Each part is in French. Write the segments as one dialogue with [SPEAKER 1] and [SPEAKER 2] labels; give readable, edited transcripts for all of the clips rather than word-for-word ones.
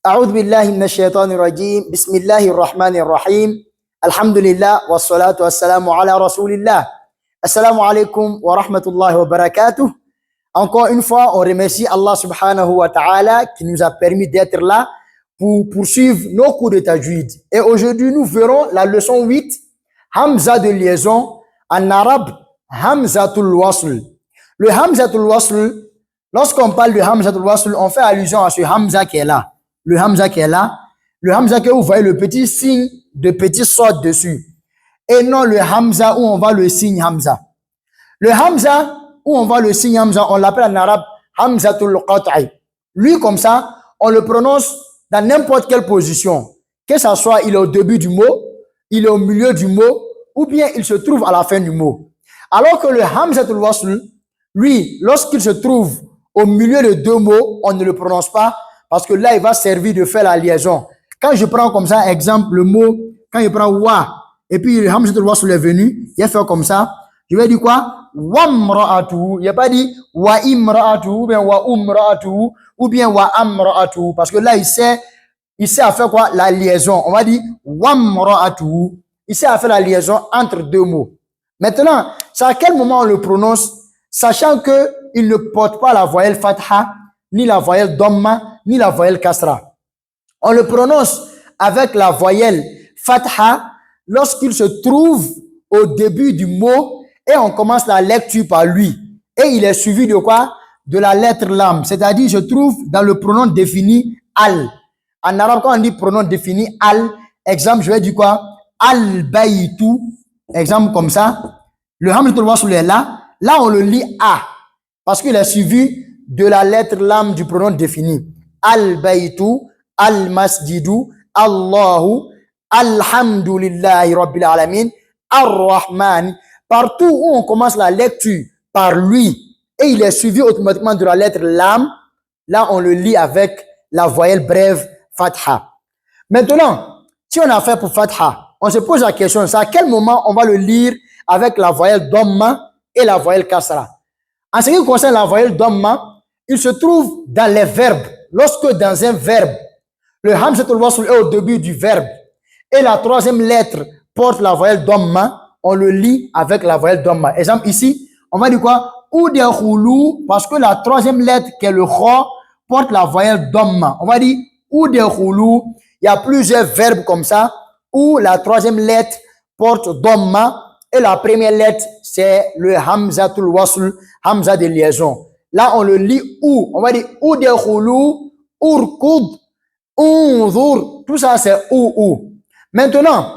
[SPEAKER 1] أعوذ بالله من الشيطان الرجيم بسم الله الرحمن الرحيم الحمد لله والصلاة والسلام على رسول الله السلام عليكم ورحمة الله وبركاته. Encore une fois, on remercie Allah subhanahu wa ta'ala qui nous a permis d'être là pour poursuivre nos cours de tajwid. Et aujourd'hui, nous verrons la leçon 8, Hamza de liaison, en arabe, Hamzatul Wasl. Le Hamzatul Wasl, lorsqu'on parle de Hamzatul Wasl, on fait allusion à ce Hamza qui est là. Le Hamza qui est là, le Hamza que vous voyez le petit signe de petit sort dessus. Et non le Hamza où on voit le signe Hamza. Le Hamza où on voit le signe Hamza, on l'appelle en arabe Hamzatul Qat'i. Lui, comme ça, on le prononce dans n'importe quelle position. Que ce soit, il est au début du mot, il est au milieu du mot, ou bien il se trouve à la fin du mot. Alors que le Hamzatul Wasl, lui, lorsqu'il se trouve au milieu de deux mots, on ne le prononce pas parce que là, il va servir de faire la liaison. Quand je prends comme ça, exemple, le mot, quand je prends wa, et puis le Hamzatul Wasl est venu, il a fait comme ça, je vais dire quoi? Wamra'atu. Il n'y a pas dit wa imra'atu, ou bien wa umra'atu, ou bien wa amra'atu. Parce que là, il sait à faire quoi? La liaison. On va dire wamra'atu. Il sait à faire la liaison entre deux mots. Maintenant, c'est à quel moment on le prononce, sachant que il ne porte pas la voyelle fatha, ni la voyelle dhamma, ni la voyelle kasra. On le prononce avec la voyelle fatha lorsqu'il se trouve au début du mot et on commence la lecture par lui. Et il est suivi de quoi? De la lettre lam, c'est-à-dire se trouve dans le pronom défini al. En arabe, quand on dit pronom défini al, exemple, je vais dire quoi? Al-baytu, exemple comme ça. Le Hamzatul Wasl est là. Là, on le lit a, parce qu'il est suivi de la lettre lam du pronom défini. Al-baytu, al-masjidu, Allahu, alhamdulillahi rabbil alamin, ar-rahman. Partout où on commence la lecture par lui et il est suivi automatiquement de la lettre lam, là on le lit avec la voyelle brève fatha. Maintenant, si on a fait pour fatha, on se pose la question, c'est à quel moment on va le lire avec la voyelle dhamma et la voyelle kasra. En ce qui concerne la voyelle dhamma, il se trouve dans les verbes. Lorsque dans un verbe, le Hamzatul Wasl est au début du verbe et la troisième lettre porte la voyelle dhamma, on le lit avec la voyelle dhamma. Exemple ici, on va dire quoi? Udkhulu, parce que la troisième lettre qui est le kha porte la voyelle dhamma. On va dire udkhulu. Il y a plusieurs verbes comme ça où la troisième lettre porte dhamma et la première lettre c'est le Hamzatul Wasl, Hamza de liaison. Là on le lit ou. On va dire udkhulu, urkud, unzur. Tout ça c'est ou. Maintenant,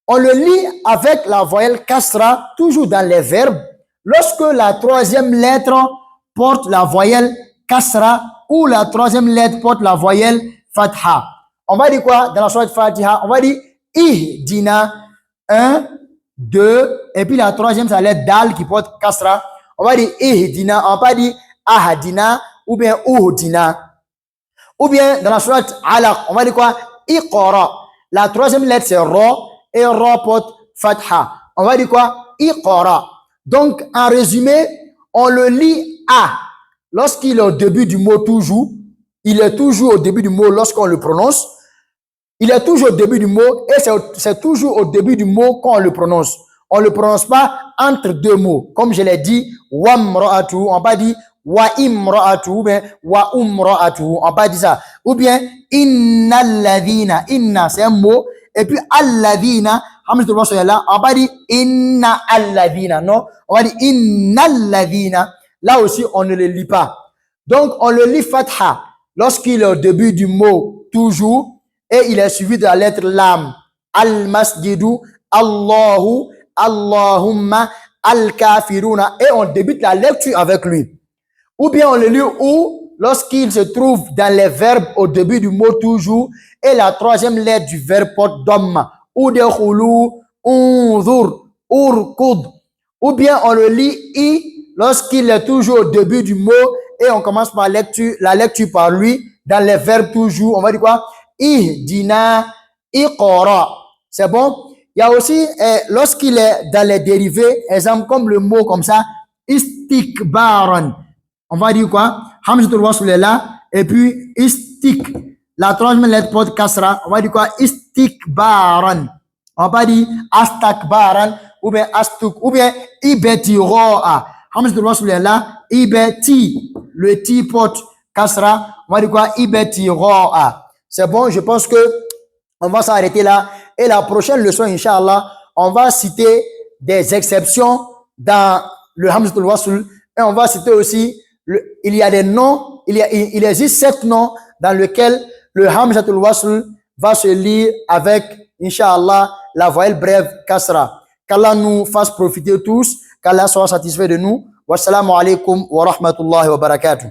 [SPEAKER 1] on le lit avec la voyelle kasra, toujours dans les verbes, lorsque la troisième lettre porte la voyelle kasra ou la troisième lettre porte la voyelle fatha. On va dire quoi dans la sourate Fatiha? On va dire ihdina, 1, 2, et puis la troisième c'est la lettre dal qui porte kasra. On va dire ihdina, on va pas dire ahadina ou bien uhdina. Ou bien dans la sourate Alaq, on va dire quoi? Iqra. La troisième lettre c'est ra et ra porte fatha. On va dire quoi? Iqra. Donc, en résumé, on le lit a. Lorsqu'il est au début du mot toujours, il est toujours au début du mot lorsqu'on le prononce. Il est toujours au début du mot et c'est toujours au début du mot qu'on le prononce. On ne le prononce pas entre deux mots. Comme je l'ai dit, wamra'atu, on va dire wa imra'atu, ou bien wa umra'atu, on va dire ça. Ou bien innal ladhina, inna c'est un mot. Et puis alladhina, Hamzatul Wasl est là, on va dire inna alladhina, non, on va dire inna alladhina. Là aussi, on ne le lit pas. Donc, on le lit fatha lorsqu'il est au début du mot toujours et il est suivi de la lettre lam. Al-masjidu, Allahu, Allahumma, al-kafiruna. Et on débute la lecture avec lui. Ou bien on le lit ou lorsqu'il se trouve dans les verbes au début du mot toujours et la troisième lettre du verbe porte dhamma. Udkhulu, unzur, urkud. Ou bien on le lit i lorsqu'il est toujours au début du mot et on commence par la lecture par lui dans les verbes toujours. On va dire quoi? Ihdina, iqra. C'est bon? Il y a aussi lorsqu'il est dans les dérivés, exemple comme le mot comme ça, istikbaran. On va dire quoi? Hamzatul Wasl est là et puis istik. La troisième lettre porte kasra. On va dire quoi? Istikbaran. On va pas dire astakbaran ou bien astuk ou bien ibetiroa. Hamzatul wasl est là. Ibeti. Le ti porte kasra. On va dire quoi? Ibetiroa. C'est bon, je pense que on va s'arrêter là. Et la prochaine leçon, Inch'Allah, on va citer des exceptions dans le Hamzatul Wasl. Et on va citer aussi, il y a des noms, il existe 7 noms dans lesquels le Hamzatul Wasl va se lire avec, Inch'Allah, la voyelle brève Kasra. Qu'Allah nous fasse profiter tous, qu'Allah soit satisfait de nous. Wassalamu alaikum wa rahmatullahi wa barakatuh.